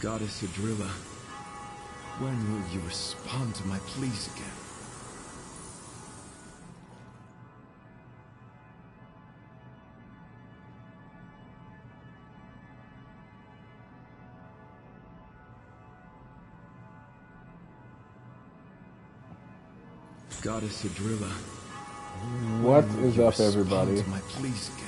Goddess Adrilla, when will you respond to my pleas again? Goddess Adrilla, what is up, everybody? To my pleas again?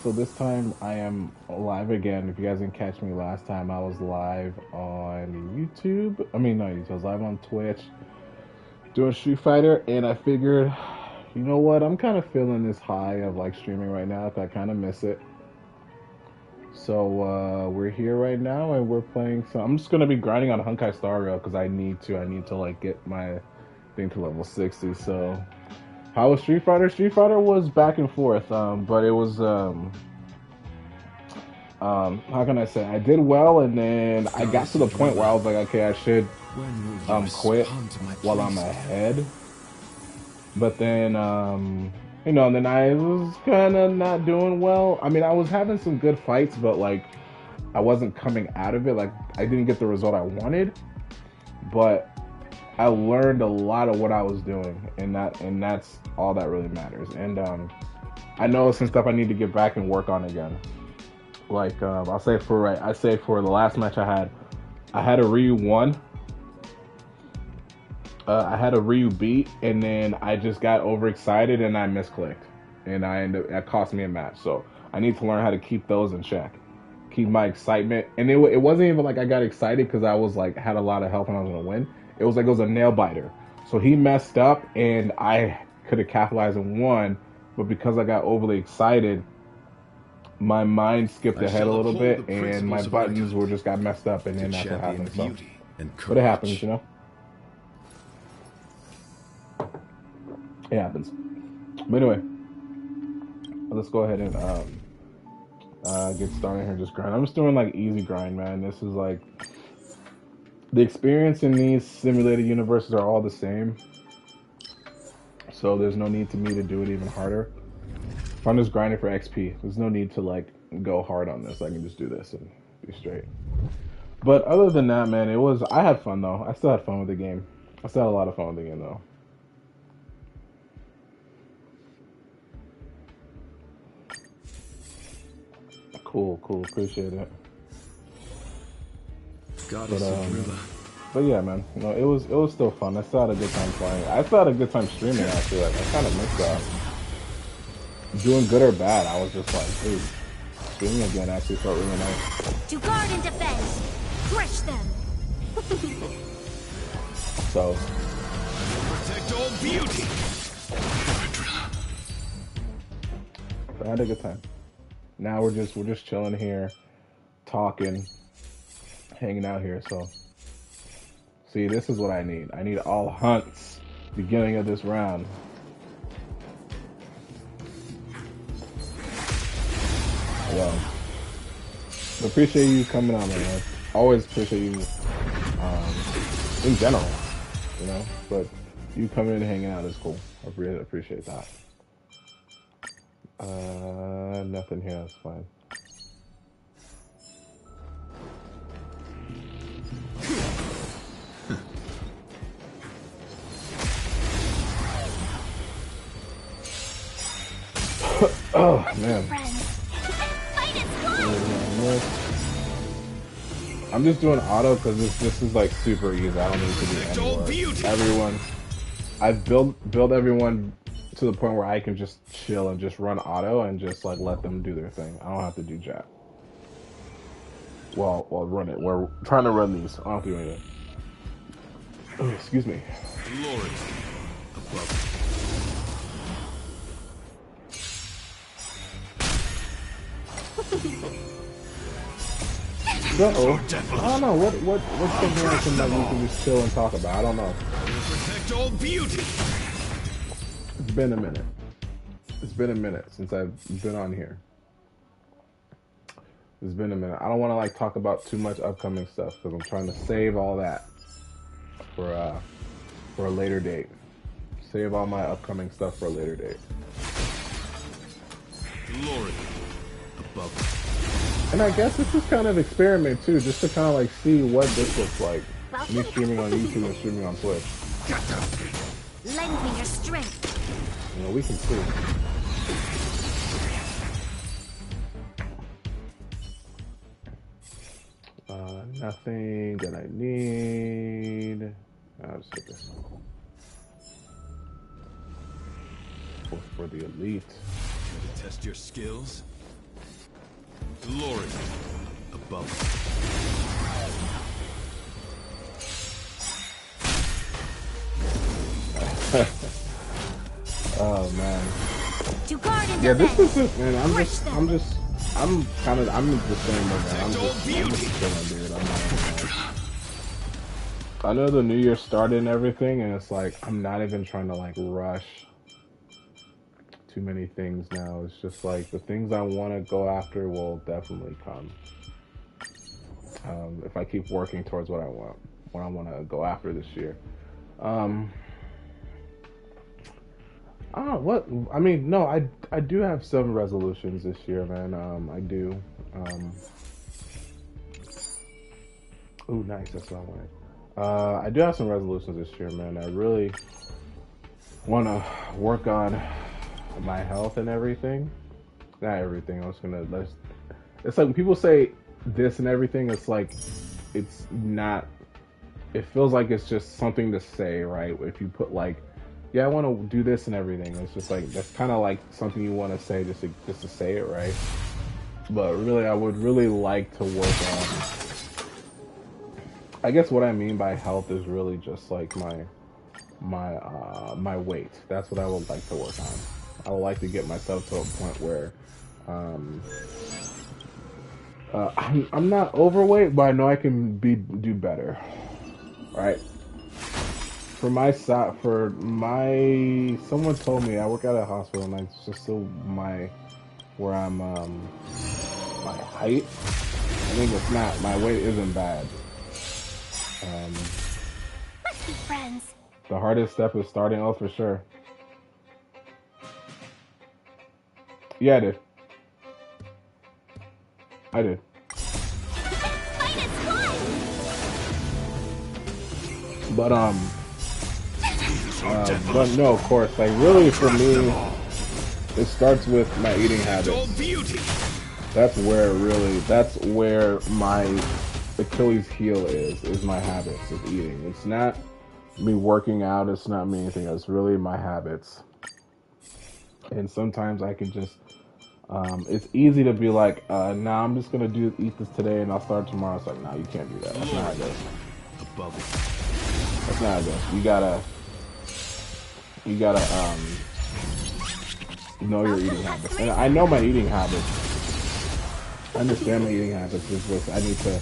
So this time I am live again. If you guys didn't catch me last time, I was live on YouTube. I mean, not YouTube. I was live on Twitch doing Street Fighter, and I figured, you know what? I'm kind of feeling this high of like streaming right now. I kind of miss it. So we're here right now, and we're playing. So I'm just gonna be grinding on Honkai Star Rail because I need to. I need to like get my thing to level 60. So. How was Street Fighter? Street Fighter was back and forth, but it was, how can I say? I did well, and then I got to the point where I was like, okay, I should quit while I'm ahead. But then, you know, then I was kind of not doing well. I mean, I was having some good fights, but like, I wasn't coming out of it. Like, I didn't get the result I wanted, but I learned a lot of what I was doing, and that's all that really matters. And I know some stuff I need to get back and work on again. Like I say for the last match I had a Ryu 1. I had a Ryu beat, and then I just got overexcited and I misclicked, and that cost me a match. So I need to learn how to keep those in check, keep my excitement. And it wasn't even like I got excited because I was like had a lot of health and I was gonna win. It was like it was a nail biter. So he messed up, and I could have capitalized and won, but because I got overly excited, my mind skipped ahead a little bit, and my buttons were just got messed up, and then that's what happened. So, but it happens, you know. It happens. But anyway, let's go ahead and get started here. Just grind. I'm just doing like easy grind, man. This is like. The experience in these simulated universes are all the same, so there's no need to me to do it even harder. If I'm just grinding for XP, there's no need to like go hard on this. I can just do this and be straight. But other than that, man, I had fun though. I still had fun with the game. I still had a lot of fun with the game though. Cool, appreciate it. But yeah, man, you know, it was still fun. I still had a good time playing. I still had a good time streaming. Actually, like I kind of missed that. Doing good or bad, I was just like, dude, streaming again actually felt really nice. To guard and defend, crush them. So. Protect all beauty. I had a good time. Now we're just chilling here, talking. Hanging out here, so see, this is what I need. I need all hunts beginning of this round. Well, appreciate you coming on, man. Always appreciate you in general, you know, but you coming in and hanging out is cool. I really appreciate that. Nothing here, that's fine. Oh man. I'm just doing auto because this is like super easy. I don't need to do anymore. Everyone, I've built everyone to the point where I can just chill and just run auto and just like let them do their thing. I don't have to do jack. Well, run it. We're trying to run these. I don't have to do anything. Oh, excuse me. Glory above. So, I don't know what's something that we can just chill and talk about. I don't know. Protect all beauty. It's been a minute. It's been a minute since I've been on here. It's been a minute. I don't want to like talk about too much upcoming stuff because I'm trying to save all that for a later date. Save all my upcoming stuff for a later date. Glory above. And I guess it's just kind of experiment too, just to kind of like see what this looks like. Me streaming on YouTube and streaming on Twitch. Lend me your strength. You know, we can see. Nothing that I need. I'll just take this. For the elite. To test your skills. Glory above. Oh man. To guard and yeah, this defend. is just, man. I'm the same way, man. I'm just chilling, dude. I'm not. I know the new year started and everything, and it's like I'm not even trying to like rush too many things now. It's just like the things I want to go after will definitely come. If I keep working towards what I want to go after this year. I don't know what I mean. No, I do have some resolutions this year, man. I do. Ooh, nice. That's what I wanted. I do have some resolutions this year, man. I really want to work on my health and everything. Not everything. It's like when people say this and everything, it's like it's not. It feels like it's just something to say, right? If you put like, yeah, I want to do this and everything. It's just like that's kind of like something you want to say just to say it, right? But really, I would really like to work on. I guess what I mean by health is really just like my weight. That's what I would like to work on. I would like to get myself to a point where I'm not overweight, but I know I can do better, right? Someone told me I work at a hospital, and it's just still my height. I think it's not. My weight isn't bad. Let's be friends. The hardest step is starting. Oh, for sure. Yeah, I did. But no, of course, like really for me, it starts with my eating habits. That's where my Achilles heel is my habits of eating. It's not me working out, it's not me anything, it's really my habits. And sometimes I can just, it's easy to be like, nah, I'm just gonna eat this today and I'll start tomorrow. It's like, nah, you can't do that. That's not how it goes. That's not how it goes. You gotta know your eating habits. And I know my eating habits. I understand my eating habits. It's just I need to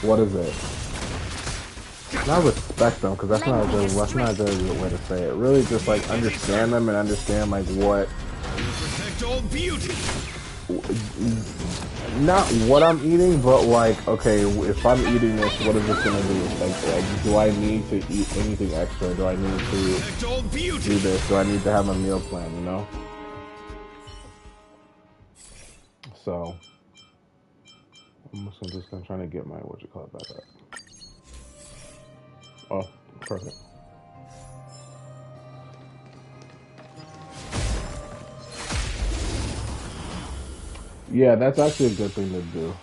what is it? Not respect them, because that's not a very good way to say it. Really just like understand them and understand like what not what I'm eating, but like, okay, if I'm eating this, what is this gonna do? Like do I need to eat anything extra? Do I need to do this? Do I need to have a meal plan, you know? So I'm just gonna try to get my back up. Oh, perfect. Yeah, that's actually a good thing to do.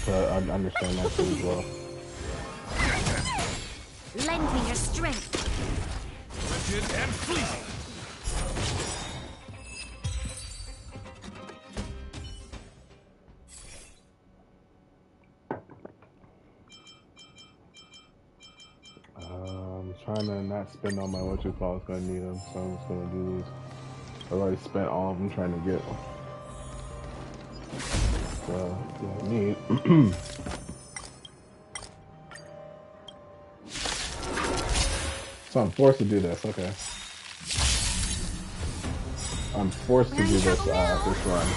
To understand that too as well. Lend me your strength. Rigid and fleeting. I'm trying to not spend all my it's gonna need them, so I'm just gonna do these. I've already spent all of them trying to get. So, yeah, neat. So I'm forced to do this, okay. I'm forced to do this run.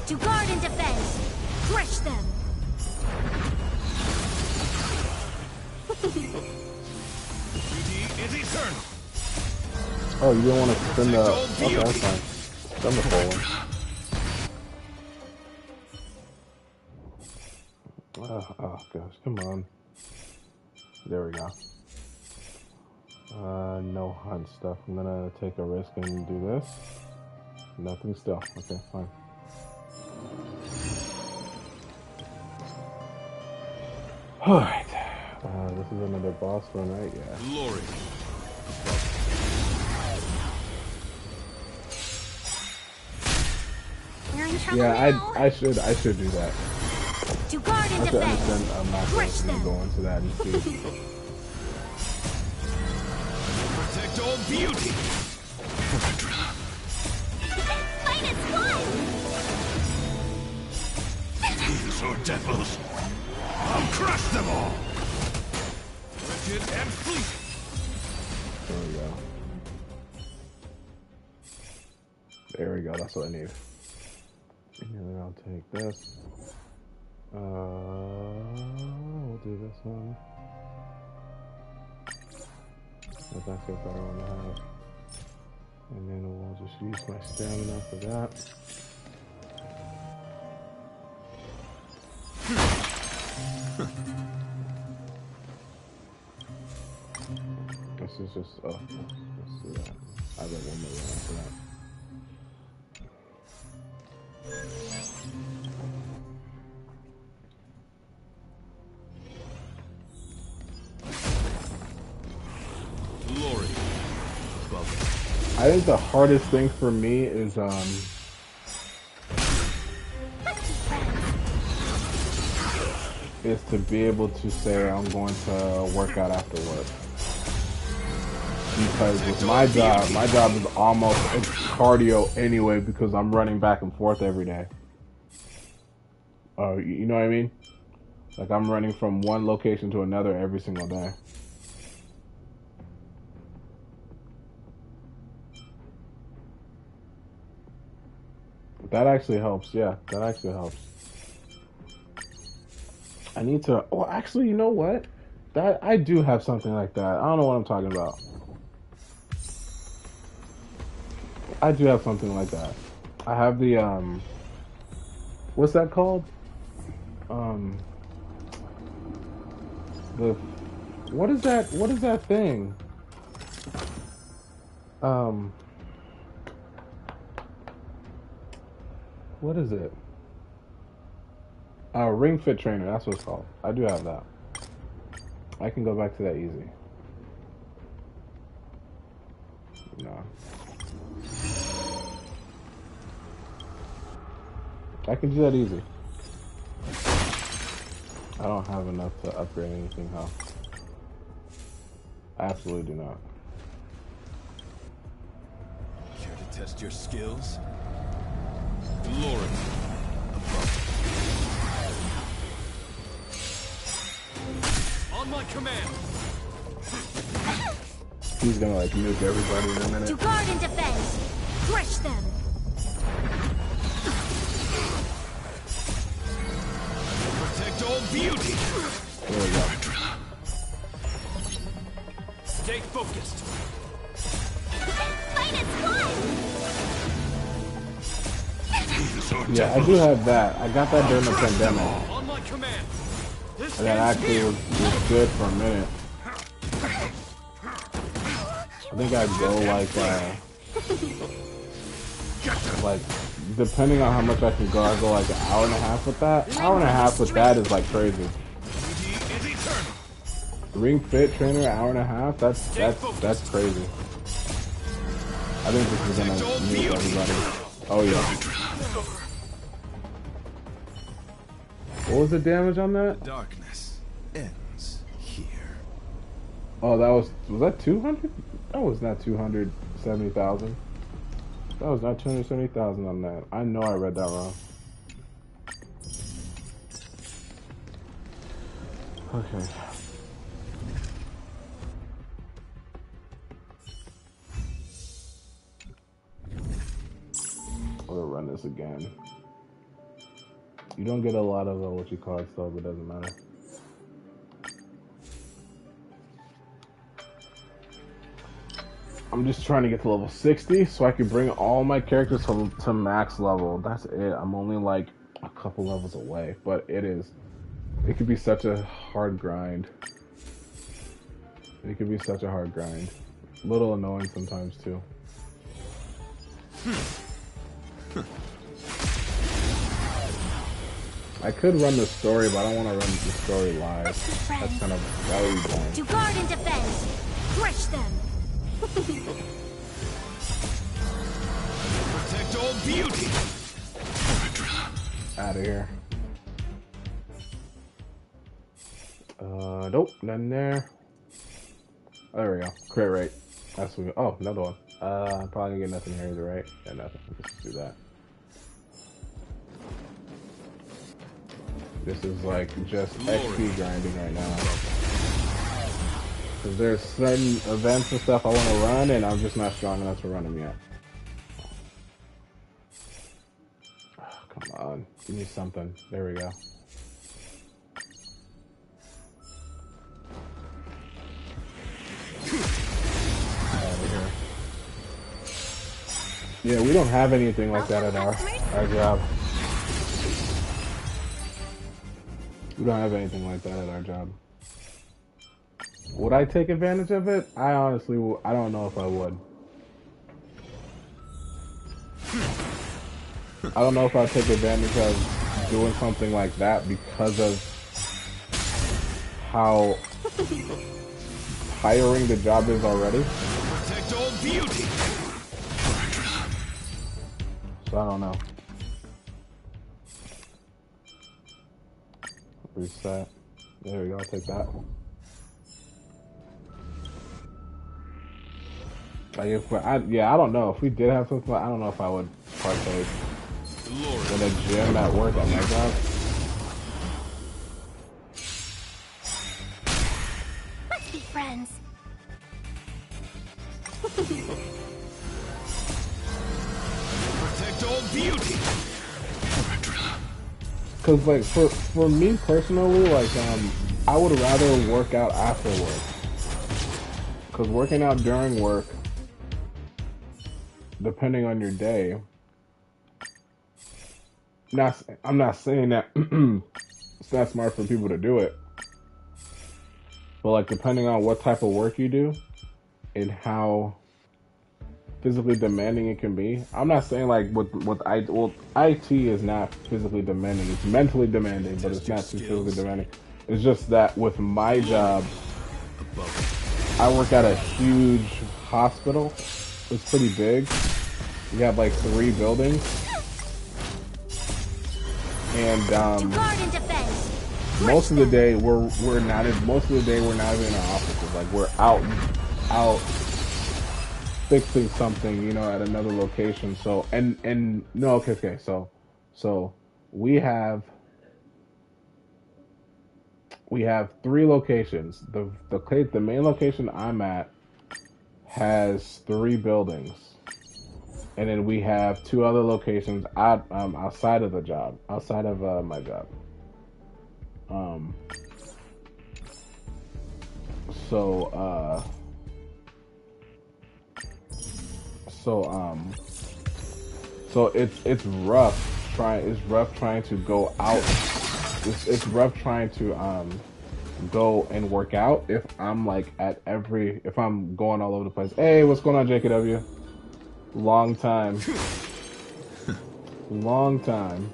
To guard and defend. Crush them. Is eternal. Oh, you didn't want to spin the... Okay, that's fine. Spin the full one. Oh gosh, come on. There we go. No hunt stuff. I'm gonna take a risk and do this. Nothing still. Okay, fine. Alright. This is another boss run, right? Yeah. Glory. We're in trouble Yeah, now. I should do that. To guard and I should defend. understand. I'm not going Crush to them. go into that and see. Protect all beauty. Fight as one. These are devils. I'll crush them all. Wretched and fleet. There we go. There we go. That's what I need. And then I'll take this. We'll do this one. That's actually a better one to have. And then we'll just use my stamina for that. This is just, let's do that. I got one more round for that. Glory. I think the hardest thing for me is to be able to say I'm going to work out after work. Because with my job is almost it's cardio anyway because I'm running back and forth every day. You know what I mean? Like I'm running from one location to another every single day. That actually helps. Yeah, that actually helps. I need to. Oh, actually, you know what? That I do have something like that. I don't know what I'm talking about. I do have something like that. I have the what's that called? The what is that? What is that thing? What is it? Ring Fit Trainer. That's what it's called. I do have that. I can go back to that easy. No. I can do that easy. I don't have enough to upgrade anything, huh? I absolutely do not. Care to test your skills? Glory. On my command. He's gonna like nuke everybody in a minute. To guard and defend. Crush them. Protect all beauty. There we go. Stay focused. Fight as one. Yeah, I do have that. I got that during the pandemic. On my command. This And that actually was good for a minute. I think I'd go like depending on how much I can go, I go like an hour and a half with that. Hour and a half with that is like crazy. Ring Fit Trainer, hour and a half. That's crazy. I think this is gonna mute everybody. Oh yeah. What was the damage on that? Darkness ends here. Oh, was that 200? That was not 270,000. That was not 270,000 on that. I know I read that wrong. Okay. We'll run this again. You don't get a lot of what you call it stuff, it doesn't matter. I'm just trying to get to level 60 so I can bring all my characters to max level. That's it. I'm only like a couple levels away, but it is It could be such a hard grind. It could be such a hard grind. A little annoying sometimes too. I could run the story, but I don't want to run the story live. That's kind of that would be boring. To guard and defend, crush them. Protect all beauty. Out of here. Nope, nothing there. Oh, there we go. Crit rate. That's what we, oh, another one. Probably gonna get nothing here either, right? Yeah, nothing. Let's do that. This is like just XP grinding right now. Because there's certain events and stuff I want to run, and I'm just not strong enough to run them yet. Oh, come on. Give me something. There we go. Yeah, we don't have anything like that at our job. We don't have anything like that at our job. Would I take advantage of it? I honestly, I don't know if I would. I don't know if I'd take advantage of doing something like that because of how tiring the job is already. Protect all beauty. So I don't know. Reset. There we go. I'll take that. Like if I don't know if we did have something. I don't know if I would partake in a gym at work at my job. Let's be friends. Protect all beauty. Cause like for me personally, like I would rather work out after work. Cause working out during work, depending on your day, I'm not saying that it's not smart for people to do it, but like depending on what type of work you do and how physically demanding it can be. I'm not saying like IT is not physically demanding. It's mentally demanding, but it's not too physically demanding. It's just that with my job, I work at a huge hospital. It's pretty big. We have like 3 buildings, and most of the day we're not even in our offices. Like we're out fixing something, you know, at another location. So and no, okay. So we have 3 locations. The main location I'm at has 3 buildings, and then we have 2 other locations outside of the job, outside of my job. So it's rough trying to go out. It's rough trying to go and work out if I'm like if I'm going all over the place. Hey, what's going on, JKW? Long time. Long time.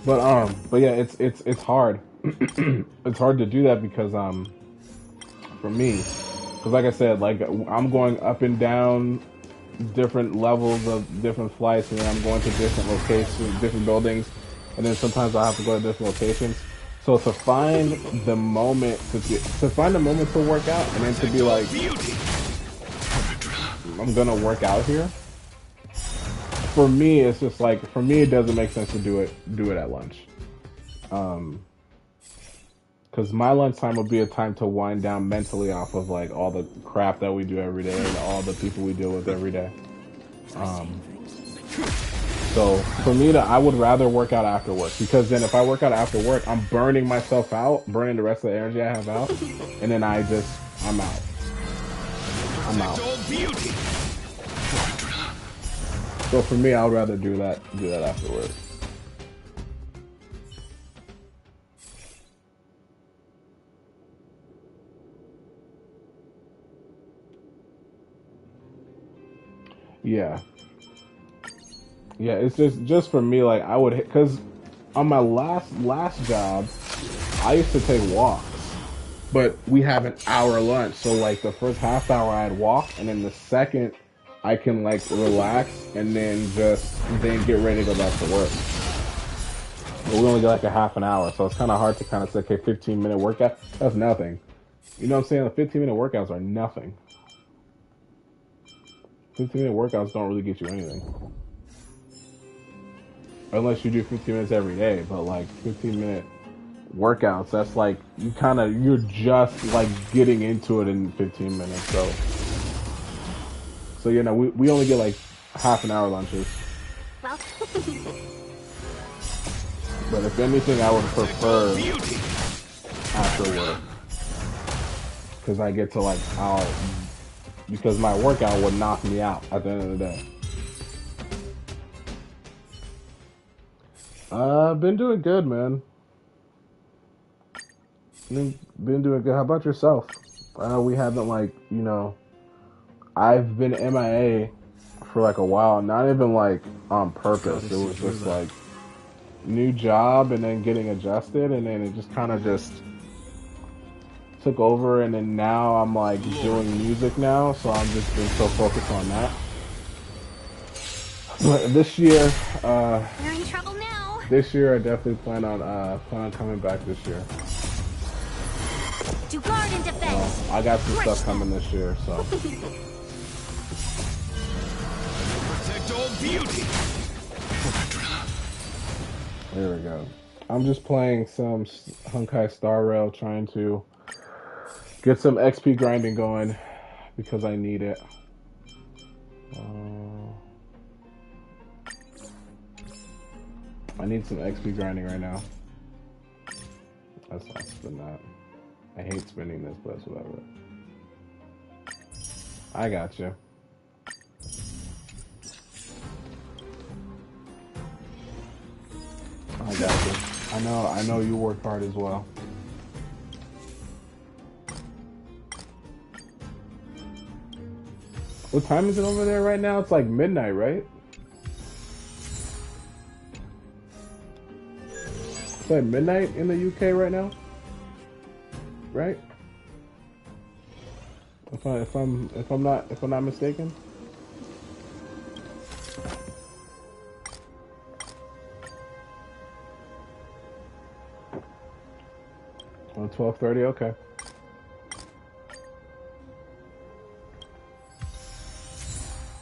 But yeah, it's hard. It's hard to do that because for me, because like I said, like I'm going up and down different levels of different flights, and then I'm going to different locations, different buildings, and then sometimes I have to go to different locations. So to find the moment to work out, and then to be like, I'm gonna work out here. For me, it's just like, for me, it doesn't make sense to do it at lunch. Because my lunchtime will be a time to wind down mentally off of like all the crap that we do every day and all the people we deal with every day. So for me, I would rather work out after work, because then if I work out after work, I'm burning myself out, burning the rest of the energy I have out, and then I'm out. I'm out. So for me, I would rather do that after work. Yeah. Yeah, it's just for me, like, I would hit, because on my last job, I used to take walks, but we have an hour lunch, so like the first half hour I'd walk, and then the second I can like relax, and then get ready to go back to work. But we only get like a half an hour, so it's kind of hard to kind of say, okay, 15-minute workout, that's nothing. You know what I'm saying? The 15-minute workouts are nothing. 15-minute workouts don't really get you anything. Unless you do 15 minutes every day, but like 15-minute workouts, that's like you're just like getting into it in 15 minutes. So you know, we only get like half an hour lunches. Well, But if anything, I would prefer after work, because I get to like because my workout would knock me out at the end of the day. I've been doing good, man. Been doing good. How about yourself? I know we haven't I've been MIA for like a while. Not even like on purpose. It was just like new job and then getting adjusted, and then it just kind of just took over. And then now I'm like doing music now, so I'm just been so focused on that. But this year, you're in trouble now. this year I definitely plan on coming back this year. To guard and defend. I got some stuff coming this year, so. Protect all beauty. There we go. I'm just playing some Honkai Star Rail, trying to get some XP grinding going because I need it. I need some XP grinding right now. That's not spin that. I hate spinning this, but it's whatever. I got you. I got you. I know you work hard as well. What time is it over there right now? It's like midnight, right? It's like midnight in the UK right now, right? If I'm not mistaken. On 12:30, okay.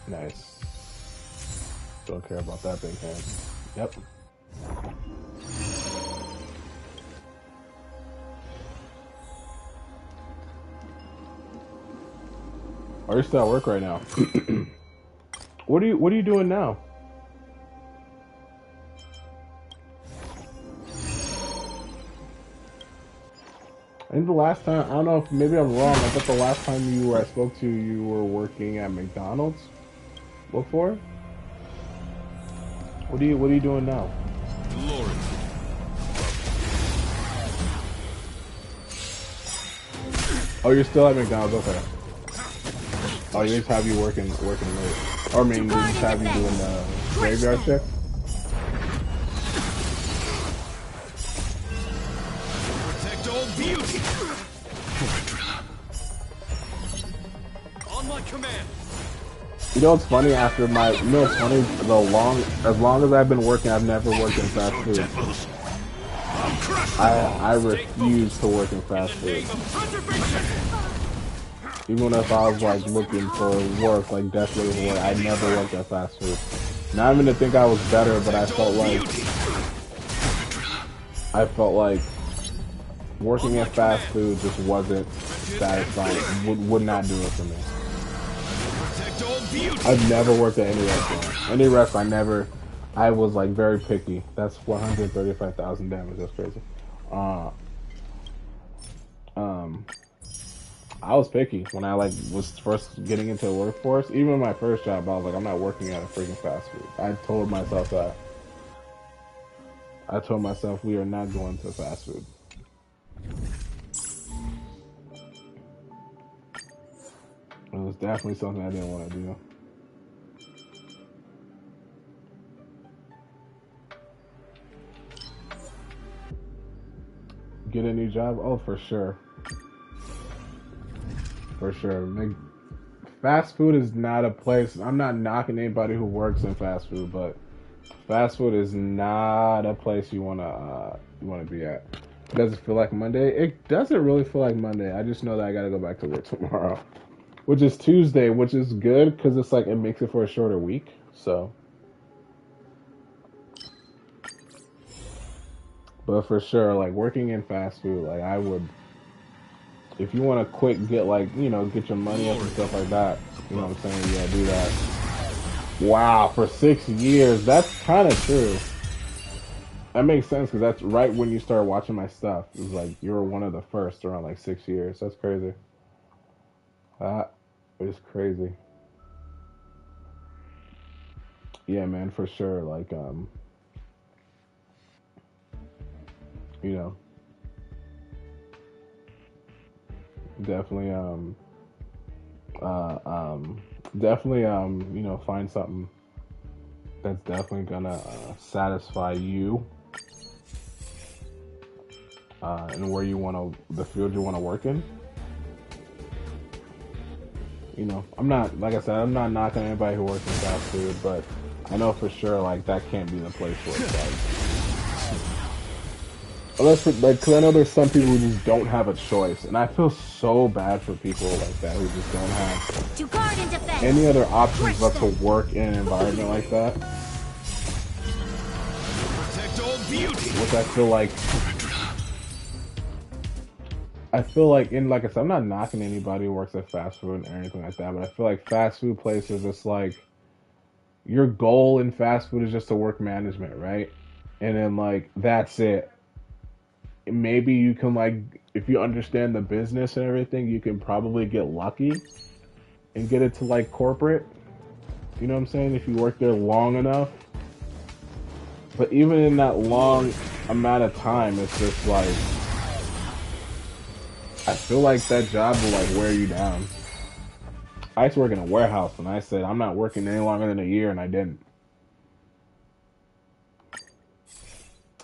Nice. Don't care about that big hand. Yep. Are you still at work right now? What are you doing now? I think the last time, I don't know if maybe I'm wrong, I thought the last time I spoke to you were working at McDonald's before? What are you doing now? Glory. Oh, you're still at McDonald's, okay. Oh, they just have you working late. Or I mean, they just have you doing the graveyard shift? Protect all beauty. On my command. You know what's funny? As long as I've been working, I've never worked in fast food. I refuse to work in fast food. Even if I was like looking for work, like desperately for work, I never worked at fast food. Not even to think I was better, but I felt like working at fast food just wasn't satisfying. Would not do it for me. I've never worked at any restaurant. Any restaurant, I was like very picky. That's 135,000 damage. That's crazy. I was picky when I was first getting into the workforce. Even my first job, I was like, I'm not working at a freaking fast food. I told myself that. I told myself we are not going to fast food. It was definitely something I didn't want to do. get a new job? Oh, for sure. For sure. Like, fast food is not a place. I'm not knocking anybody who works in fast food, but fast food is not a place you wanna be at. Does it feel like Monday? It doesn't really feel like Monday. I just know that I gotta go back to work tomorrow, which is Tuesday, which is good because it's like it makes it for a shorter week. So, but for sure, like working in fast food, like I would, if you want to quit, get like get your money up and stuff like that. You know what I'm saying? Yeah, do that. Wow, for 6 years, that's kind of true. That makes sense because that's right when you started watching my stuff. It was like you were one of the first around like 6 years. That's crazy. That is crazy. Yeah, man, for sure. Like, you know, definitely, uh, um, definitely, find something that's definitely gonna satisfy you, and where you want to, the field you want to work in. I'm not, like I said, I'm not knocking anybody who works in fast food, but I know for sure, like, that can't be the place where it's like, cause I know there's some people who just don't have a choice, and I feel so bad for people like that who just don't have To guard and defend. any other options but to work in an environment like that. Protect all beauty. Which I feel like like I said, I'm not knocking anybody who works at fast food or anything like that, but I feel like fast food places, it's like your goal in fast food is just to work management, right? And then like that's it. Maybe you can like, if you understand the business and everything, you can probably get lucky and get it to like corporate. You know what I'm saying? If you work there long enough. But even in that long amount of time, it's just like, I feel like that job will like wear you down. I used to work in a warehouse and I said, I'm not working any longer than a year, and I didn't.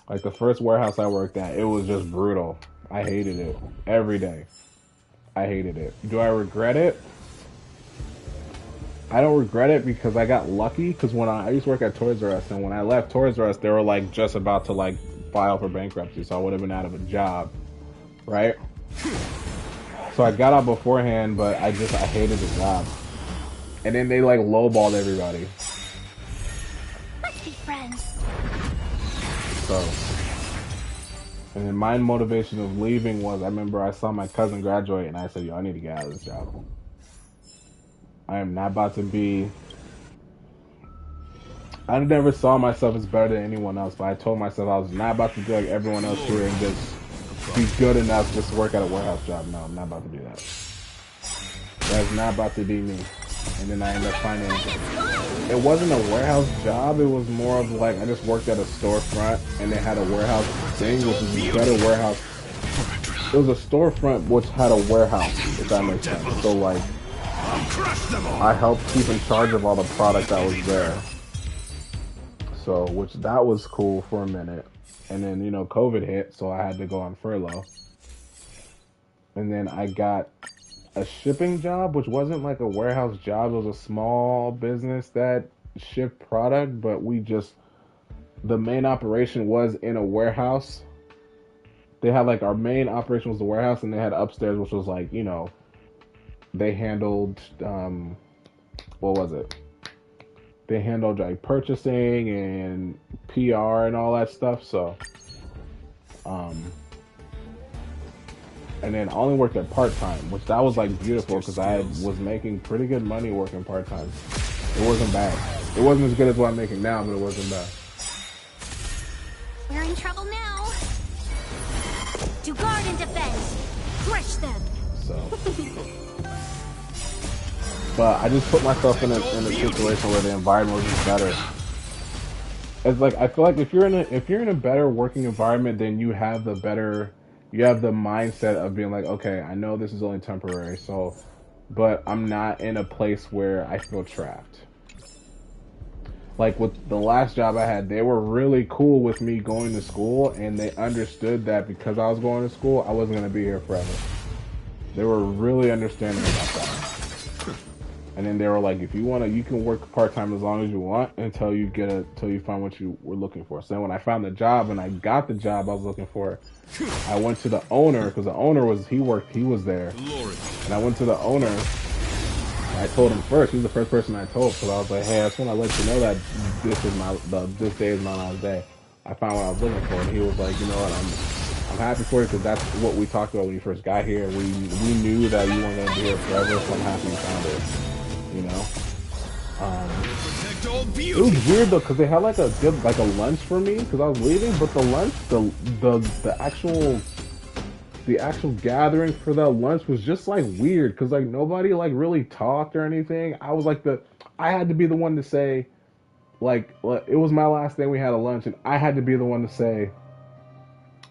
Like the first warehouse I worked at, it was just brutal. I hated it every day. I hated it. Do I regret it? I don't regret it because I got lucky. Because when I used to work at Toys R Us, and when I left Toys R Us, they were like just about to like file for bankruptcy, so I would have been out of a job, right? So I got out beforehand, but I hated the job. And then they like lowballed everybody. Let's be friends. So, and then my motivation of leaving was, I remember I saw my cousin graduate and I said, yo, I need to get out of this job. I am not about to be, I never saw myself as better than anyone else, but I told myself I was not about to be like everyone else here and just be good enough just to work at a warehouse job. No, I'm not about to do that. That's not about to be me. And then I ended up finding, it wasn't a warehouse job, it was more of like, I just worked at a storefront and they had a warehouse thing, which is a better warehouse. It was a storefront which had a warehouse, if that makes sense. So like, I helped keep in charge of all the product that was there. So, which that was cool for a minute. And then, COVID hit, so I had to go on furlough. And then I got a shipping job, which wasn't like a warehouse job. It was a small business that shipped product, but the main operation was in a warehouse. They had like, our main operation was the warehouse, and they had upstairs, which was like, they handled, what was it? They handled like purchasing and PR and all that stuff. So, and then I only worked there part-time, which that was like beautiful because I was making pretty good money working part-time. It wasn't bad. It wasn't as good as what I'm making now, but it wasn't bad. We're in trouble now. To guard and defend. Crush them. So, but I just put myself in a situation where the environment was just better. It's like, I feel like if you're in a better working environment, then you have the mindset of being like, okay, I know this is only temporary, but I'm not in a place where I feel trapped. like with the last job I had, they were really cool with me going to school, and they understood that because I was going to school, I wasn't gonna be here forever. They were really understanding about that. And then they were like, if you wanna, you can work part time as long as you want until you until you find what you were looking for. So then when I found the job and I got the job I was looking for, I went to the owner because the owner he was there, and I went to the owner. I told him first. He was the first person I told, because I was like, "Hey, I just want to let you know that this day is my last day. I found what I was looking for." And he was like, "You know what? I'm happy for you because that's what we talked about when you first got here. We knew that you weren't going to be here forever, so I'm happy you found it. You know." It was weird though because they had like a lunch for me because I was leaving, but the lunch, the actual gathering for that lunch was just like weird because like nobody like really talked or anything. I was like I had to be the one to say, like it was my last day we had a lunch, and I had to be the one to say,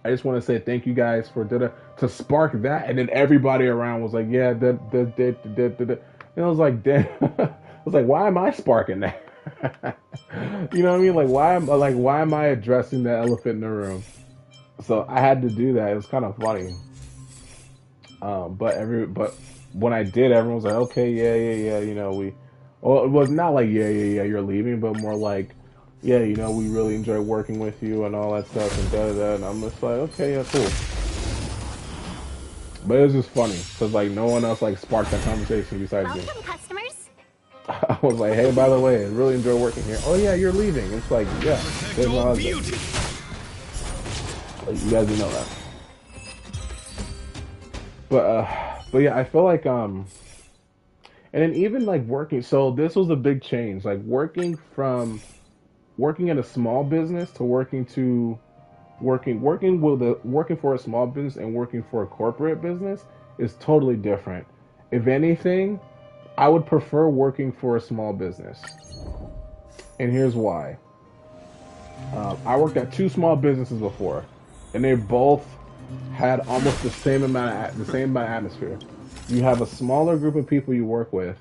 I just want to say thank you guys for to spark that, and then everybody around was like, yeah, and I was like, damn, I was like, why am I sparking that? You know what I mean? Like why am I addressing the elephant in the room? So I had to do that. It was kind of funny. But when I did, everyone was like, okay, yeah, you know, well, it was not like, yeah, you're leaving, but more like, yeah, you know, we really enjoy working with you and all that stuff and da-da-da. And I'm just like, okay, yeah, cool. But it was just funny because like no one else like sparked that conversation besides me. Welcome, customers. I was like, hey, by the way, I really enjoy working here. Oh yeah, you're leaving. It's like, yeah, there's my husband. Like, you guys didn't know that. But yeah, I feel like and then even like working. So this was a big change. Like working in a small business to working for a small business and working for a corporate business is totally different. If anything, I would prefer working for a small business, and here's why. I worked at two small businesses before, and they both had almost the same amount of atmosphere. You have a smaller group of people you work with,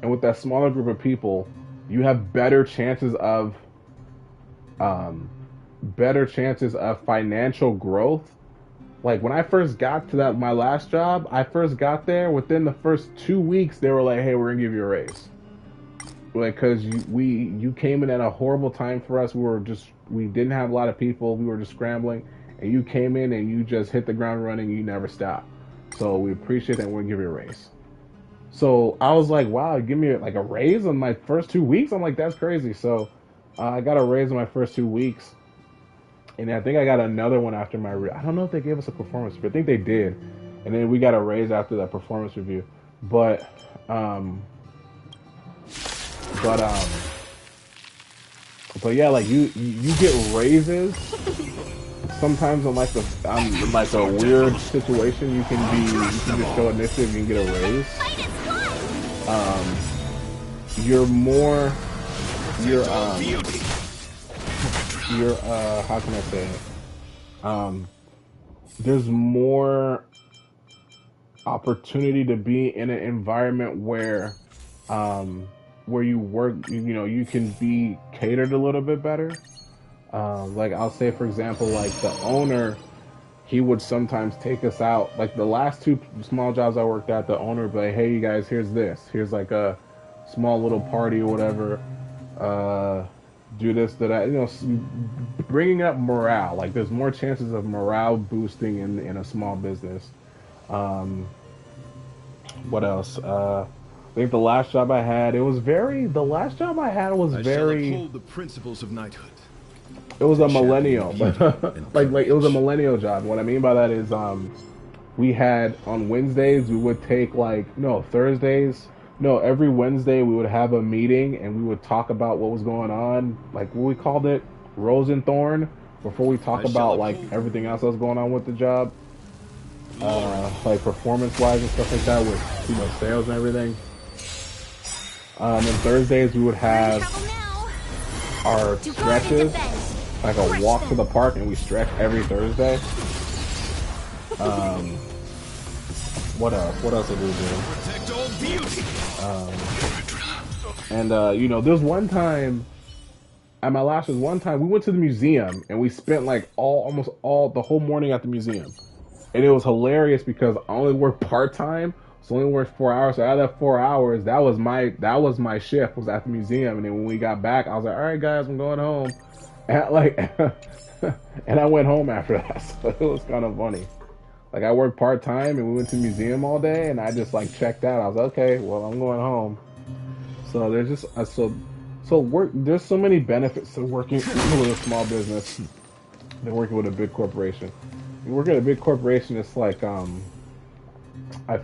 and with that smaller group of people, you have better chances of financial growth. Like when I first got to my last job, I first got there. Within the first 2 weeks, they were like, "Hey, we're gonna give you a raise." Like, cause you came in at a horrible time for us. We didn't have a lot of people. We were just scrambling, and you came in and you just hit the ground running. And you never stopped. So we appreciate that. And we're gonna give you a raise. So I was like, "Wow, give me like a raise on my first 2 weeks." I'm like, "That's crazy." So I got a raise in my first 2 weeks. And I think I got another one after I don't know if they gave us a performance review. I think they did. And then we got a raise after that performance review. But yeah, like you get raises. Sometimes in like a weird situation, you can just show initiative and you can get a raise. How can I say it? There's more opportunity to be in an environment where you work, you know, you can be catered a little bit better. Like I'll say, for example, like the owner, he would sometimes take us out. Like the last two small jobs I worked at, the owner would be like, "Hey, you guys, here's this. Here's like a small little party or whatever. Do this, do that." You know, bringing up morale. Like there's more chances of morale boosting in a small business. What else? I think the last job I had, was very. The uphold the principles of knighthood. It was a millennial, but like it was a millennial job. What I mean by that is, we had on Wednesdays we would take Thursdays. No, every Wednesday we would have a meeting and we would talk about what was going on, like what we called it, Rose and Thorn, before we talk about like everything else that was going on with the job, like performance-wise and stuff like that, with sales and everything. And Thursdays we would have our stretches, like a walk to the park, and we stretch every Thursday. What else? What else did we do? There's one time at my last was one time we went to the museum and we spent like almost all the whole morning at the museum, and it was hilarious because I only worked part time, so I only worked 4 hours. So out of that 4 hours, that was my shift was at the museum, and then when we got back, I was like, all right, guys, I'm going home, and like, and I went home after that, so it was kind of funny. Like I worked part time and we went to the museum all day, and I just like checked out. I was like, okay, well I'm going home. So there's just so work. There's so many benefits to working with a small business than working with a big corporation. You work at a big corporation, it's like I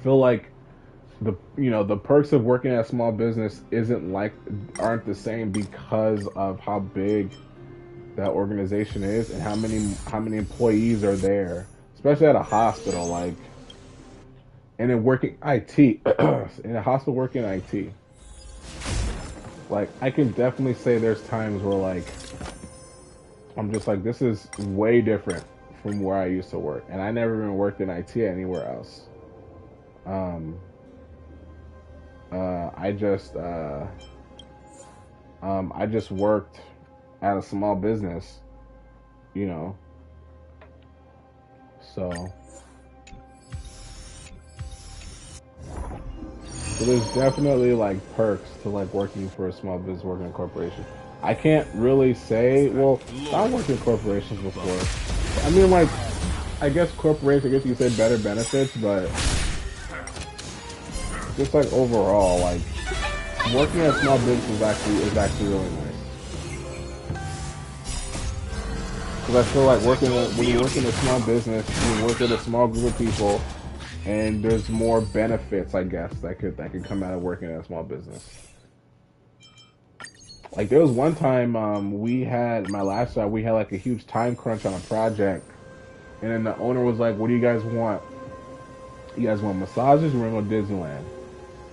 feel like the perks of working at a small business aren't the same because of how big that organization is and how many employees are there, especially at a hospital, like, and then working IT in a hospital working IT. Like, I can definitely say there's times where, like, I'm just like, this is way different from where I used to work. And I never even worked in IT anywhere else. I just worked at a small business, you know. So there's definitely like perks to like working for a small business, working in a corporation. I can't really say, well, I worked in corporations before. I mean, like, I guess corporations, I guess you could say better benefits, but just like overall, like working at a small business is actually really nice. Because I feel like when you work in a small business, you work with a small group of people, and there's more benefits, I guess, that could come out of working at a small business. Like there was one time my last job, we had like a huge time crunch on a project, and then the owner was like, "What do you guys want? You guys want massages? We're gonna go to Disneyland."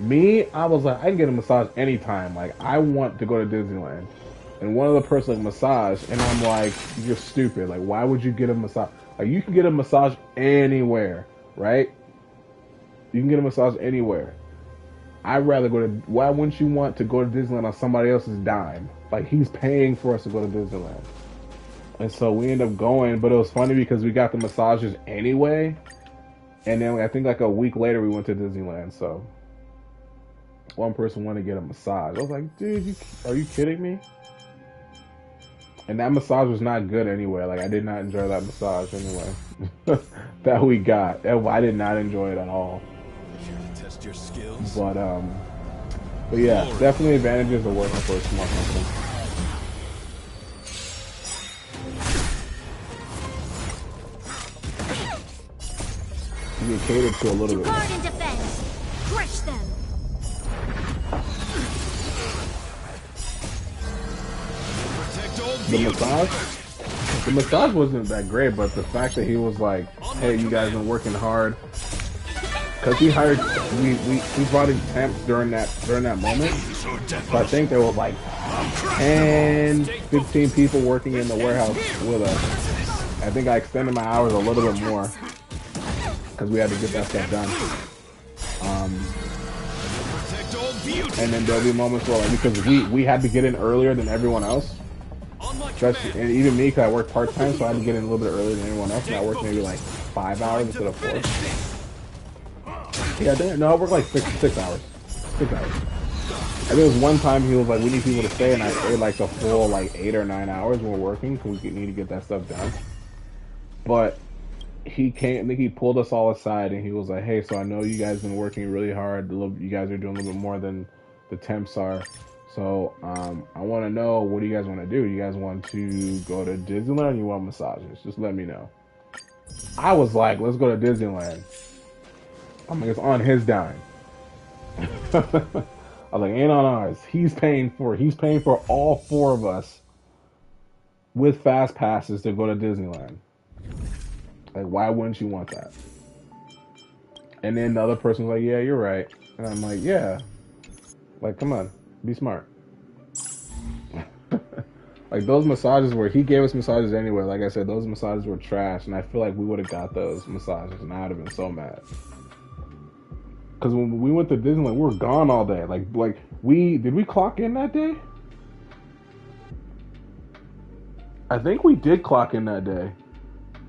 Me, I was like, I can get a massage anytime. Like I want to go to Disneyland. And one of the person like massage, and I'm like, you're stupid. Like, why would you get a massage? Like, you can get a massage anywhere, right? You can get a massage anywhere. I'd rather go to. Why wouldn't you want to go to Disneyland on somebody else's dime? Like, he's paying for us to go to Disneyland. And so we ended up going, but it was funny because we got the massages anyway. And then I think like a week later we went to Disneyland. So one person wanted to get a massage. I was like, dude, are you kidding me? And that massage was not good anyway. Like, I did not enjoy that massage anyway. That we got. I did not enjoy it at all. Test your skills. But yeah, definitely advantages of working for a small company. You get catered to a little bit. Guard and defend. Crush them. The massage wasn't that great, but the fact that he was like, "Hey, you guys been working hard," because we brought in temps during that moment. So I think there was like 10, 15 people working in the warehouse with us. I think I extended my hours a little bit more because we had to get that stuff done. And then there'll be moments where, like, because we had to get in earlier than everyone else. Especially, and even me, because I work part-time, so I had to get in a little bit earlier than everyone else, and I worked maybe like 5 hours instead of 4. Yeah, no, I worked like 6 hours. 6 hours. And there was one time he was like, we need people to stay, and I stayed like the full like 8 or 9 hours when we're working, because we need to get that stuff done. But he came, I think he pulled us all aside, and he was like, hey, so I know you guys been working really hard, you guys are doing a little bit more than the temps are. So, I want to know, what do you guys want to do? Do you guys want to go to Disneyland or you want massages? Just let me know. I was like, let's go to Disneyland. I'm like, it's on his dime. I was like, ain't on ours. He's paying for all 4 of us with fast passes to go to Disneyland. Like, why wouldn't you want that? And then the other person was like, yeah, you're right. And I'm like, yeah. Like, come on. Be smart. Like, those massages where he gave us massages anyway, like I said, those massages were trash, and I feel like we would have got those massages, and I would have been so mad. Because when we went to Disneyland, we were gone all day. Like did we clock in that day? I think we did clock in that day.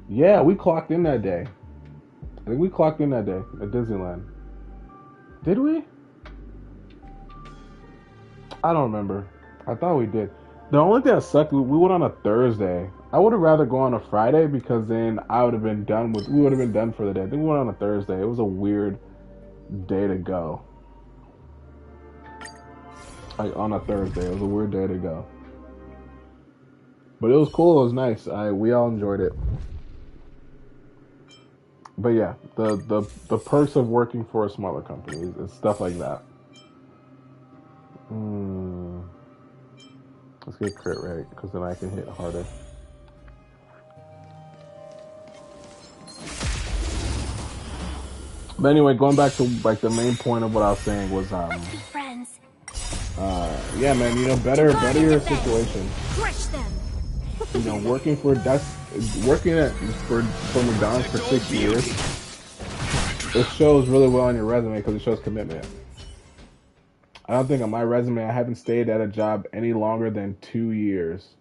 Yeah, we clocked in that day. I think we clocked in that day at Disneyland. Did we? I don't remember. I thought we did. The only thing that sucked, we went on a Thursday. I would have rather go on a Friday because then I would have been done with. We would have been done for the day. I think we went on a Thursday. It was a weird day to go. Like on a Thursday, it was a weird day to go. But it was cool. It was nice. We all enjoyed it. But yeah, the perks of working for a smaller company is stuff like that. Let's get crit rate because then I can hit harder. But anyway, going back to like the main point of what I was saying was friends. Yeah, man, you know, better your situation. Crush them. You know, working at for McDonald's for 6 years, it shows really well on your resume because it shows commitment. I don't think on my resume I haven't stayed at a job any longer than 2 years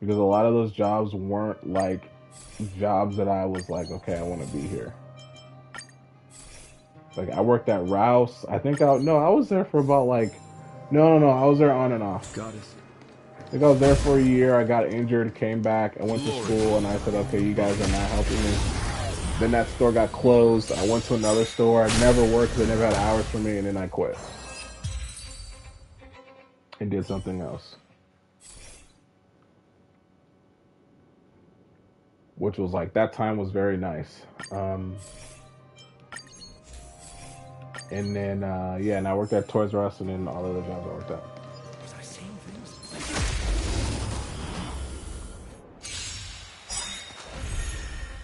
because a lot of those jobs weren't like jobs that I was like, okay, I want to be here. Like I worked at Rouse. I was there for about like, no, I was there on and off. Got it. I think I was there for a year. I got injured, came back, I went to school, and I said, okay, you guys are not helping me. Then that store got closed. I went to another store. I never worked. They never had hours for me, and then I quit and did something else, which was like that time was very nice. And then yeah, and I worked at Toys R Us, and then all of the jobs I worked at. Was I saying things?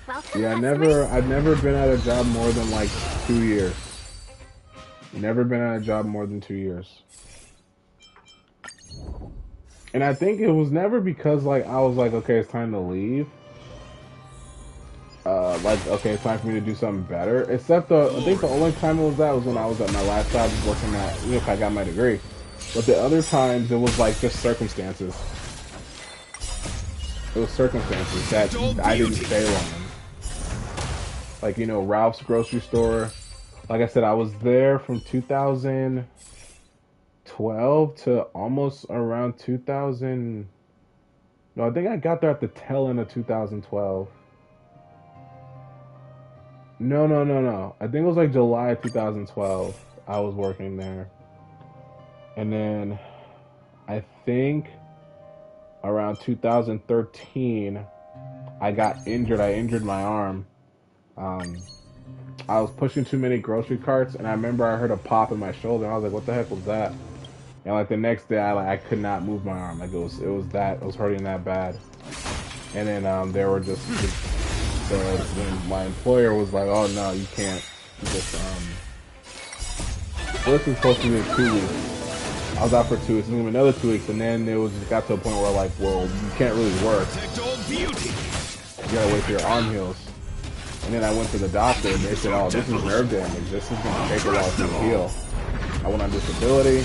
Welcome, Yeah, customers. I've never been at a job more than like 2 years. Never been at a job more than 2 years. And I think it was never because like I was like, okay, it's time to leave. Like, okay, it's time for me to do something better. Except I think the only time it was when I was at my last job working at, you know, if I got my degree. But the other times it was like just circumstances. It was circumstances that I didn't stay long. Like, you know, Ralph's grocery store. Like I said, I was there from 2012 to almost around 2000. No, I think I got there at the tail end of 2012. No. I think it was like July 2012. I was working there. And then I think around 2013, I got injured. I injured my arm. I was pushing too many grocery carts, and I remember I heard a pop in my shoulder. And I was like, "What the heck was that?" And like the next day, I could not move my arm. Like it was hurting that bad. And then they were just my employer was like, "Oh no, you can't." Just this was supposed to be 2 weeks. I was out for 2 weeks, and then another 2 weeks, and then it got to a point where like, well, you can't really work. You gotta wait till your arm heals. And then I went to the doctor, and they said, "Oh, this is nerve damage. This is gonna take a while to heal." I went on disability.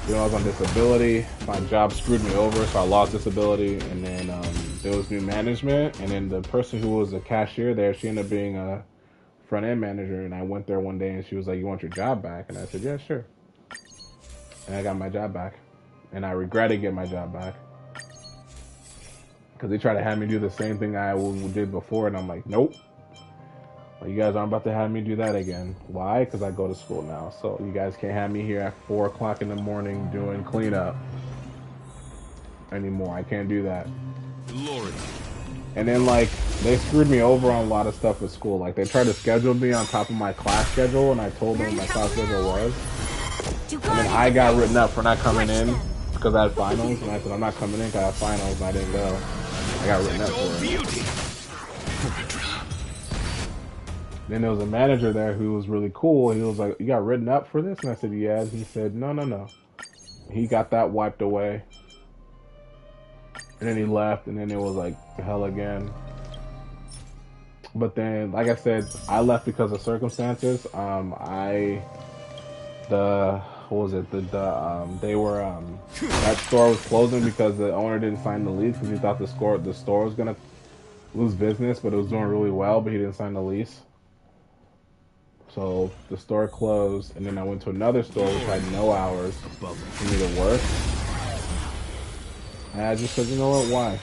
When I was on disability, my job screwed me over, so I lost disability. And then there was new management, and then the person who was a cashier there, she ended up being a front end manager. And I went there one day, and she was like, "You want your job back?" And I said, "Yeah, sure." And I got my job back, and I regretted getting my job back because they tried to have me do the same thing I did before, and I'm like, nope. Well, you guys aren't about to have me do that again. Why? Because I go to school now. So you guys can't have me here at 4 o'clock in the morning doing cleanup anymore. I can't do that. Lord. And then, like, they screwed me over on a lot of stuff with school. Like, they tried to schedule me on top of my class schedule, and I told them what my class schedule was. And then I got written up for not coming in because I had finals. And I said, I'm not coming in because I have finals, and I didn't go. I got written up for it. Then there was a manager there who was really cool. He was like, "You got written up for this?" And I said, "Yeah." And he said, No. He got that wiped away. And then he left, and then it was like hell again. But then, like I said, I left because of circumstances. what was it? They were that store was closing because the owner didn't sign the lease because he thought the store was gonna lose business, but it was doing really well, but he didn't sign the lease. So the store closed, and then I went to another store which had no hours for me to work. And I just said, you know what? Why?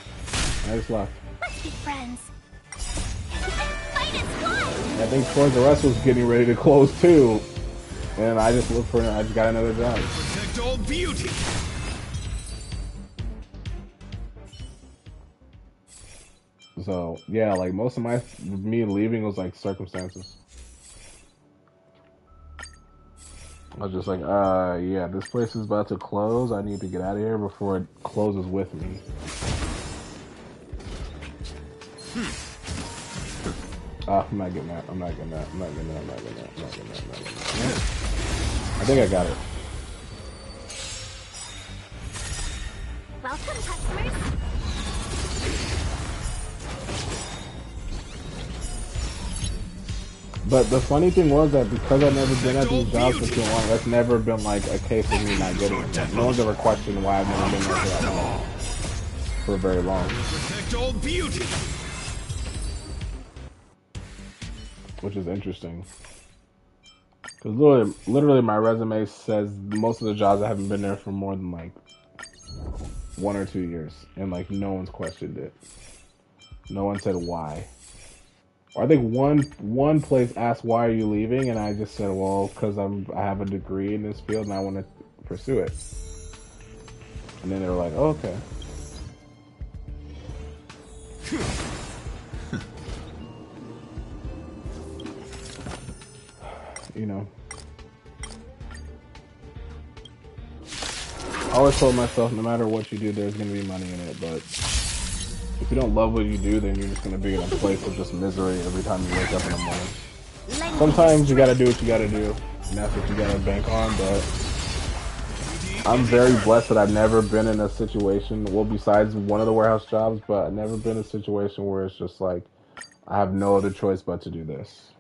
I just left. Let's be friends. Fight is fun. I think Toys R Us was getting ready to close too, and I just looked for I just got another job. Protect all beauty. So yeah, like most of me leaving was like circumstances. I was just like, yeah, this place is about to close. I need to get out of here before it closes with me. I'm not getting that. I'm not getting that. I'm not getting that. I'm not getting that. I'm not getting that. I'm not getting that. I think I got it. Welcome, customers. But the funny thing was that because I've never been at these jobs for too long, that's never been like a case of me not getting it. No one's ever questioned why I've never been there for that long. For very long. Protect all beauty. Which is interesting. Because literally my resume says most of the jobs I haven't been there for more than like 1 or 2 years. And like no one's questioned it. No one said why. Or I think one place asked, why are you leaving? And I just said, well, because I have a degree in this field and I want to pursue it. And then they were like, oh, okay. You know. I always told myself, no matter what you do, there's going to be money in it, but if you don't love what you do, then you're just going to be in a place of just misery every time you wake up in the morning. Sometimes you got to do what you got to do, and that's what you got to bank on, but I'm very blessed that I've never been in a situation, well, besides one of the warehouse jobs, but I've never been in a situation where it's just like, I have no other choice but to do this.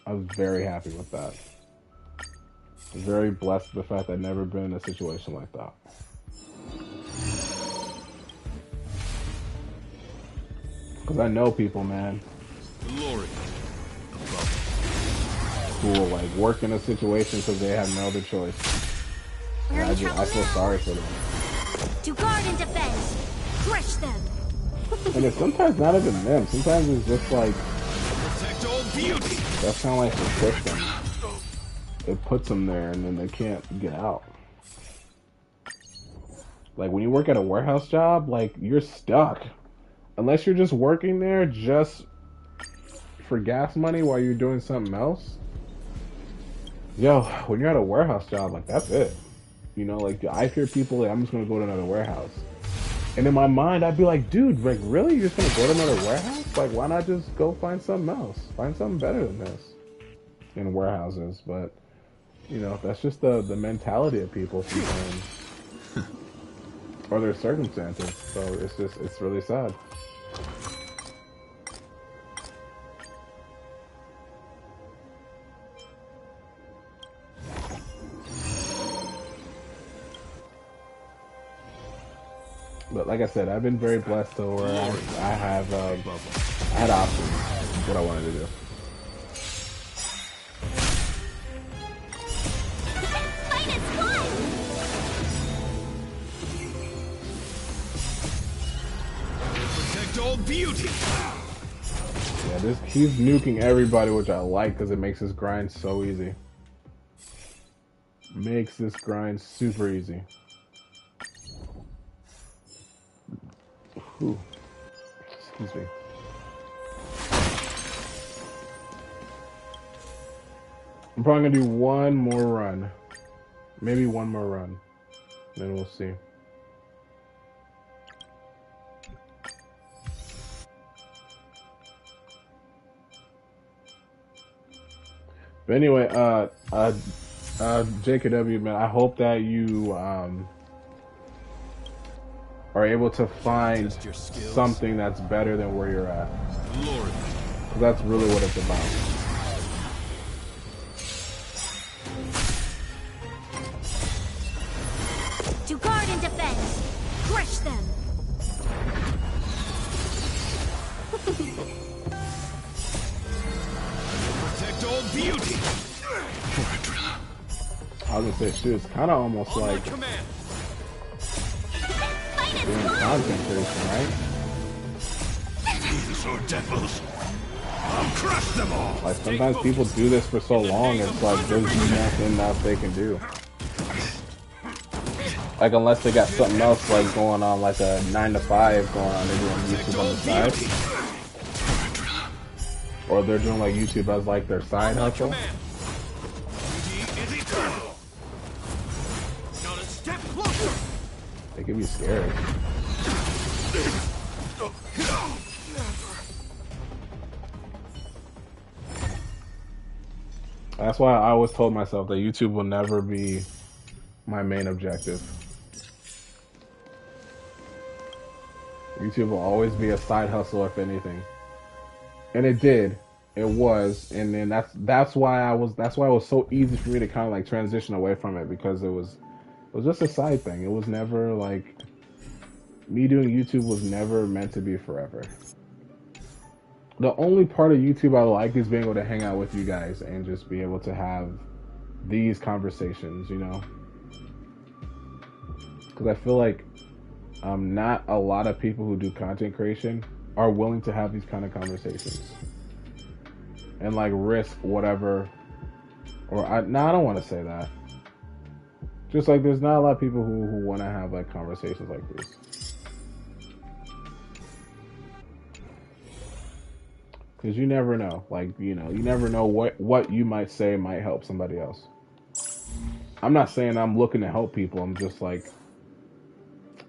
I was very happy with that. Very blessed with the fact that I've never been in a situation like that. Because I know people, man, Glory. who will like work in a situation because they have no other choice. And I feel sorry for them. To guard and defend. Crush them. And it's sometimes not even them. Sometimes it's just like Protect all beauty. that's kind of like the system. It puts them there and then they can't get out. Like when you work at a warehouse job, like you're stuck. Unless you're just working there just for gas money while you're doing something else. Yo, when you're at a warehouse job, like that's it. You know, like I hear people like, I'm just gonna go to another warehouse. And in my mind, I'd be like, dude, like really? You're just gonna go to another warehouse? Like why not just go find something else? Find something better than this in warehouses. But, you know, that's just the mentality of people sometimes. Or their circumstances. So it's really sad. But like I said, I've been very blessed to where I had options. What I wanted to do. Fight is fun. Protect all beauty. Yeah, he's nuking everybody, which I like because it makes his grind so easy. Makes this grind super easy. Ooh. Excuse me. I'm probably gonna do one more run. Maybe one more run. Then we'll see. But anyway, JKW, man, I hope that you are able to find something that's better than where you're at. Glory. Because that's really what it's about. Protect all beauty. I was gonna say, shoot, it's kind of almost On my like command. doing content creation, right? These are devils. I'll crush them all. Like sometimes people do this for so long, it's like there's nothing else they can do. Like unless they got something else like going on, like a 9 to 5 going on, they're doing YouTube on the side, or they're doing like YouTube as like their side hustle. Beauty is eternal. Not a step closer. They can be scary. That's why I always told myself that YouTube will never be my main objective. YouTube will always be a side hustle, if anything. And it did. It was. And then that's why it was so easy for me to kind of like transition away from it, because it was just a side thing. It was never like, me doing YouTube was never meant to be forever. The only part of YouTube I like is being able to hang out with you guys and just be able to have these conversations, you know? Because I feel like not a lot of people who do content creation are willing to have these kind of conversations and like risk whatever. Or I don't want to say that. Just like there's not a lot of people who want to have like conversations like this. Because you never know. Like, you know, you never know what you might say might help somebody else. I'm not saying I'm looking to help people. I'm just like,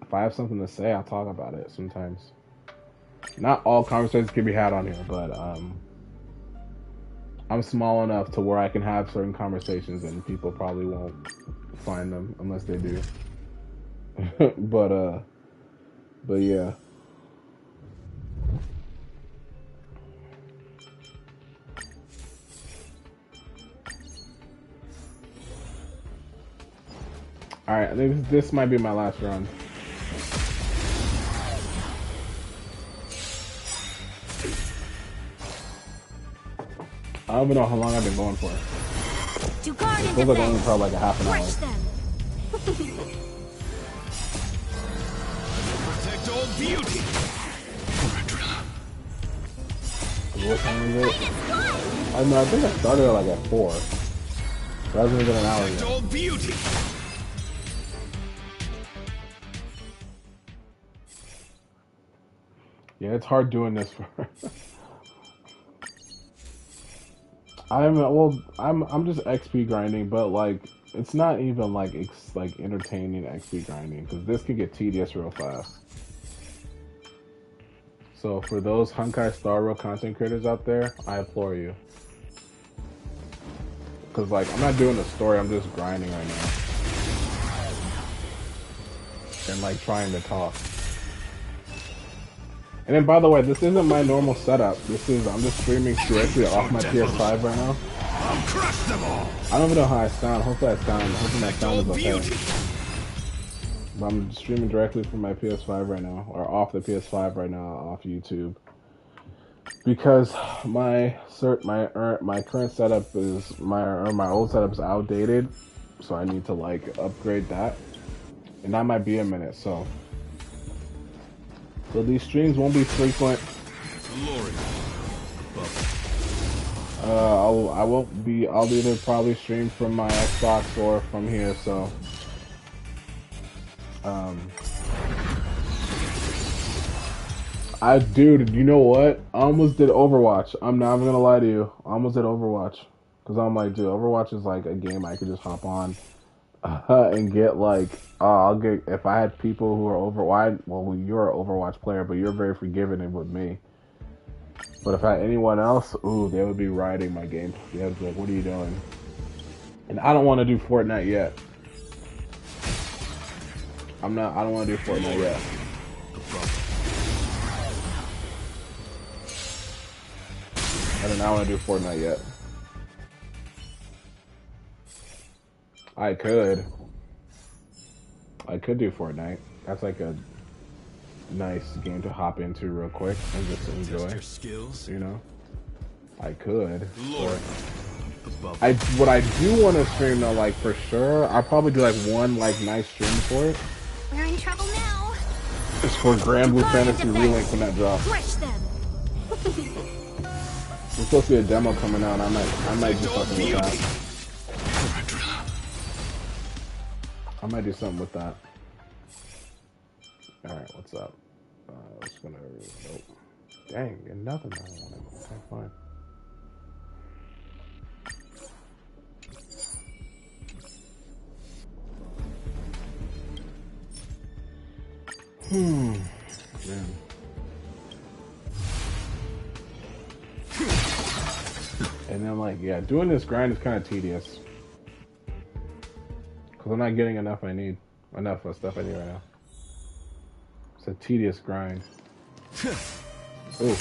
if I have something to say, I'll talk about it sometimes. Not all conversations can be had on here, but I'm small enough to where I can have certain conversations and people probably won't find them unless they do. but yeah. Alright, this might be my last run. I don't even know how long I've been going for. To guard It and feels like only defend. probably like a half an hour. Crush them. Protect all beauty. What time is it? I know, I think I started like at 4. It hasn't even been an hour Protect yet. all beauty. Yeah, it's hard doing this for. I'm just XP grinding, but like it's not even like like entertaining XP grinding, because this can get tedious real fast. So for those Honkai Star Rail content creators out there, I implore you, because like I'm not doing the story, I'm just grinding right now and like trying to talk. And then, by the way, this isn't my normal setup. I'm just streaming directly off my PS5 right now. I'll crush them all. I don't even know how I sound. Hopefully my sound is okay. But I'm streaming directly from my PS5 right now, or off the PS5 right now, off YouTube. Because my current setup is my old setup is outdated, so I need to like upgrade that, and that might be a minute. So these streams won't be frequent. I'll either probably stream from my Xbox or from here. So dude, you know what? I almost did Overwatch. I'm not even gonna lie to you. I almost did Overwatch. Because I'm like, dude, Overwatch is like a game I could just hop on and get like, I'll get, if I had people who are well, you're an Overwatch player, but you're very forgiving with me. But if I had anyone else, ooh, they would be riding my game. They would be like, what are you doing? And I don't want to do Fortnite yet. I don't want to do Fortnite yet. I do not want to do Fortnite yet. I could do Fortnite. That's like nice game to hop into real quick and just enjoy. Test your skills. You know, I could. Lord. What I do want to stream though, like for sure, I'll probably do like one like nice stream for it. We're in trouble now. It's for Grand Blue Fantasy Relink when that drops. Crush them. There's supposed to be a demo coming out. I might do something with that. I might do something with that. All right, what's up? It's gonna. Nope. Dang, and nothing. I want it. Okay, fine. Man. And then like, yeah, doing this grind is kind of tedious. Because I'm not getting enough enough of stuff I need right now. It's a tedious grind. Ooh.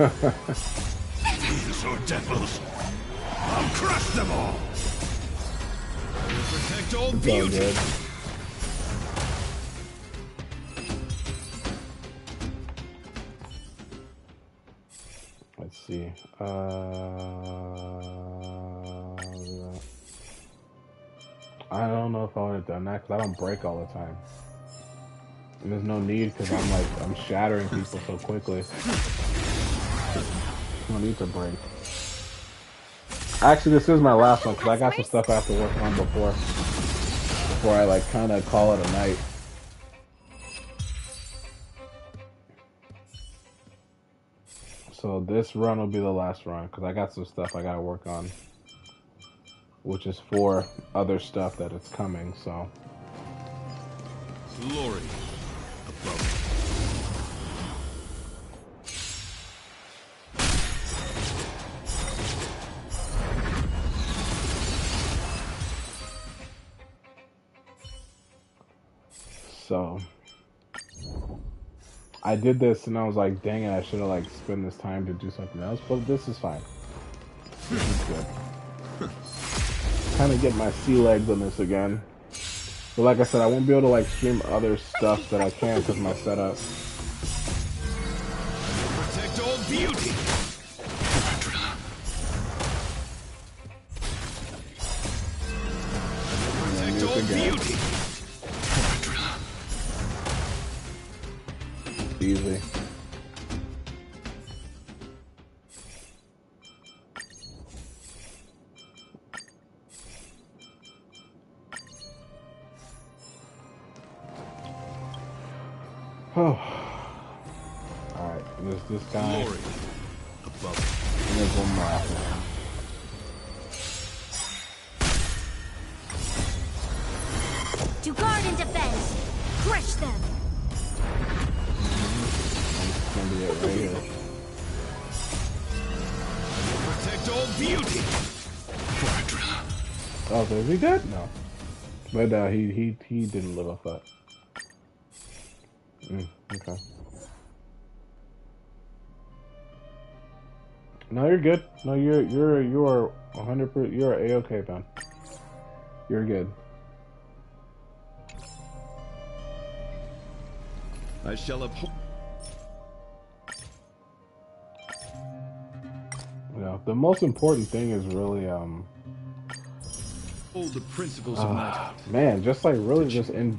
These are devils. I'll crush them all. Protect all beauty. Good. Let's see. I don't know if I would have done that because I don't break all the time. And there's no need because I'm shattering people so quickly. No need to break. Actually, this is my last one because I got some stuff I have to work on before I like kind of call it a night. So this run will be the last run because I got some stuff I gotta work on, which is for other stuff that it's coming. So glory above. So I did this and I was like, dang it, I should have like spent this time to do something else, but this is fine. This is good. Kind of get my sea legs on this again. But like I said, I won't be able to like stream other stuff that I can because of my setup. Protect all beauty. Protect all beauty. Easy. Oh. Alright, there's this guy. Glory above. And there's one more after him. To guard and defend. Crush them. Gonna be it right here. Protect all beauty. Oh, so is he dead? No. But he didn't live off that. Okay. No, you're good. No, you're 100%. You're a-okay, man. You're good. I shall uphold. Yeah, the most important thing is really The principles of knighthood. man, just like really just in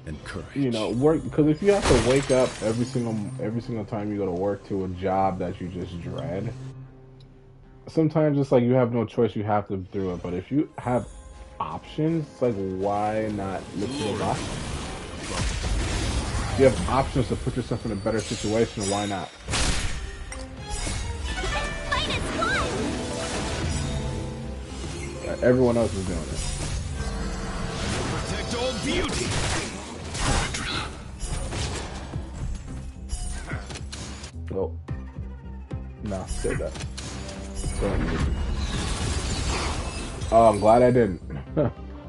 And courage. you know work, because if you have to wake up every single time you go to work to a job that you just dread, sometimes it's like you have no choice, you have to do it. But if you have options, it's like why not look to those options? If you have options to put yourself in a better situation, why not? Everyone else is doing it. Protect all beauty. Oh. No, say that. Don't use it. Oh, I'm glad I didn't.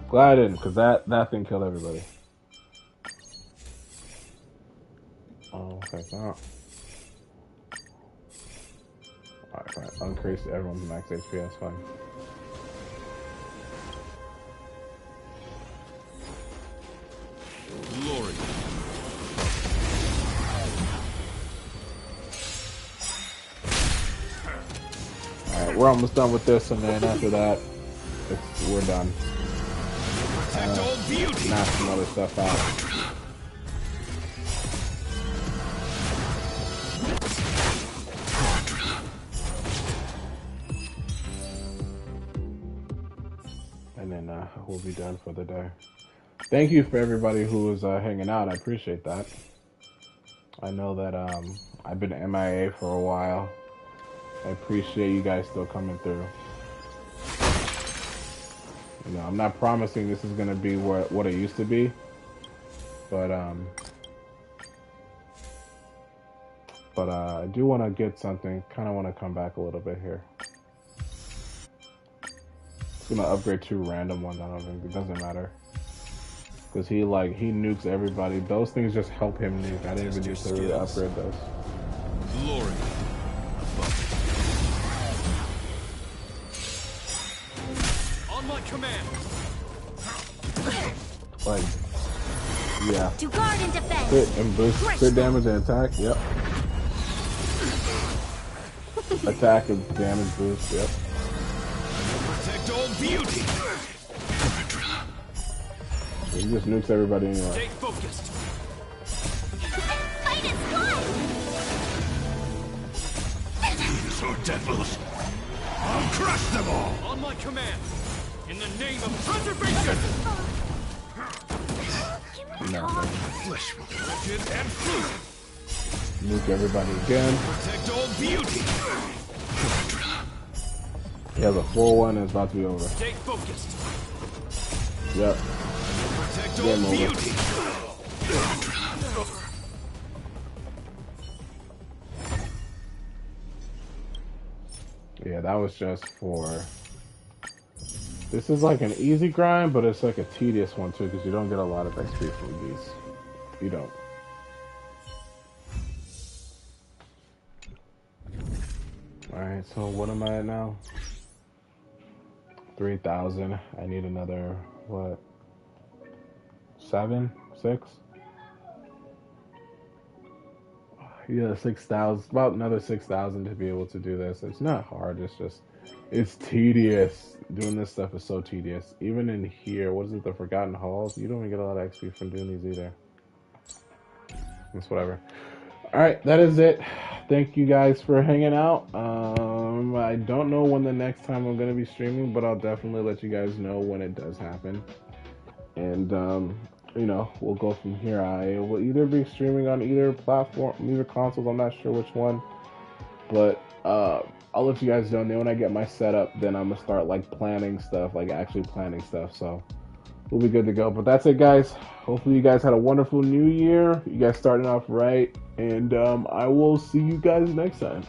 Glad I didn't, because that thing killed everybody. Oh, okay. Alright, fine. Increase everyone's max HP, that's fine. Glory. Alright, we're almost done with this, and then after that, we're done. Protect all beauty. Knock some other stuff out. And then we'll be done for the day. Thank you for everybody who was hanging out. I appreciate that. I know that I've been MIA for a while. I appreciate you guys still coming through. You know, I'm not promising this is gonna be what it used to be, but I do want to get something. Kind of want to come back a little bit here. It's gonna upgrade 2 random ones. I don't think it doesn't matter because he nukes everybody. Those things just help him nuke. I didn't even need to really upgrade those. Glory. On my command. Like, yeah. To guard and defend. Crit and boost. Crit damage and attack. Yep. Attack and damage boost. Yep. Protect all beauty. He just nukes everybody anyway. Stay focused. Fight is blood. These are devils. I'll crush them all. On my command. In the name of preservation. No. Flesh will be wretched and fluid. Nuke everybody again. Protect all beauty. He has a full one and it's about to be over. Stay focused. Yep. Protect all Game over. beauty. Yeah, that was just for... This is like an easy grind, but it's like a tedious one too, because you don't get a lot of XP from these. You don't. Alright, so what am I at now? 3,000. I need another, what? 7? 6? Yeah, 6,000. About another 6,000 to be able to do this. It's not hard, it's just... It's tedious. Doing this stuff is so tedious. Even in here, what is it, the Forgotten Halls? You don't even get a lot of XP from doing these either. It's whatever. Alright, that is it. Thank you guys for hanging out. I don't know when the next time I'm going to be streaming, but I'll definitely let you guys know when it does happen. And, you know, we'll go from here. I will either be streaming on either platform, either consoles, I'm not sure which one. But, I'll let you guys know. And then when I get my setup, then I'm going to start, like, planning stuff, like, actually planning stuff. So, we'll be good to go. But that's it, guys. Hopefully you guys had a wonderful new year. You guys starting off right. And I will see you guys next time.